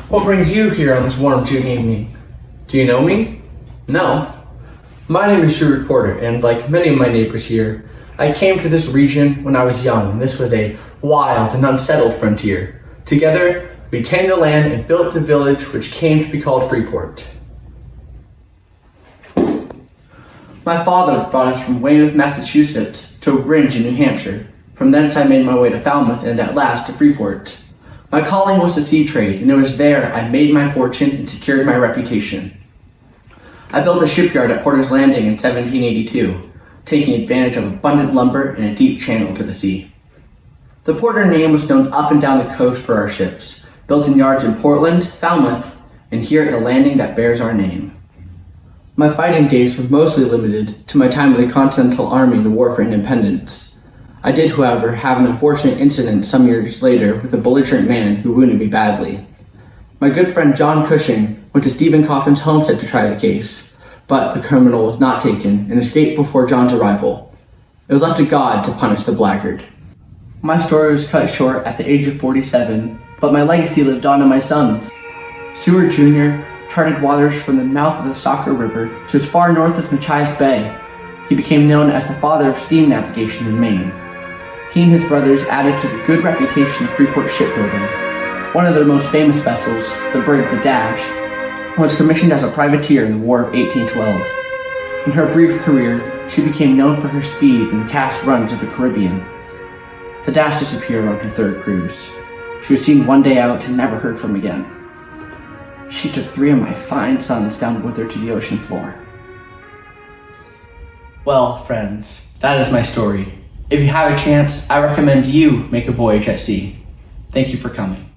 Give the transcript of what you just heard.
What brings you here on this warm June evening? Do you know me? No. My name is Seward Porter, and like many of my neighbors here, I came to this region when I was young, and this was a wild and unsettled frontier. Together, we tamed the land and built the village which came to be called Freeport. My father brought us from Weymouth, Massachusetts to Oak Ridge in New Hampshire. From thence I made my way to Falmouth and at last to Freeport. My calling was the sea trade, and it was there I made my fortune and secured my reputation. I built a shipyard at Porter's Landing in 1782, taking advantage of abundant lumber and a deep channel to the sea. The Porter name was known up and down the coast for our ships, built in yards in Portland, Falmouth, and here at the landing that bears our name. My fighting days were mostly limited to my time in the Continental Army in the War for Independence. I did, however, have an unfortunate incident some years later with a belligerent man who wounded me badly. My good friend John Cushing went to Stephen Coffin's homestead to try the case, but the criminal was not taken and escaped before John's arrival. It was left to God to punish the blackguard. My story was cut short at the age of 47, but my legacy lived on in my sons. Seward Jr. charted waters from the mouth of the Saco River to as far north as Machias Bay. He became known as the father of steam navigation in Maine. He and his brothers added to the good reputation of Freeport shipbuilding. One of their most famous vessels, the brig the Dash, was commissioned as a privateer in the War of 1812. In her brief career, she became known for her speed in the cast runs of the Caribbean. The Dash disappeared on her third cruise. She was seen one day out and never heard from again. She took 3 of my fine sons down with her to the ocean floor. Well, friends, that is my story. If you have a chance, I recommend you make a voyage at sea. Thank you for coming.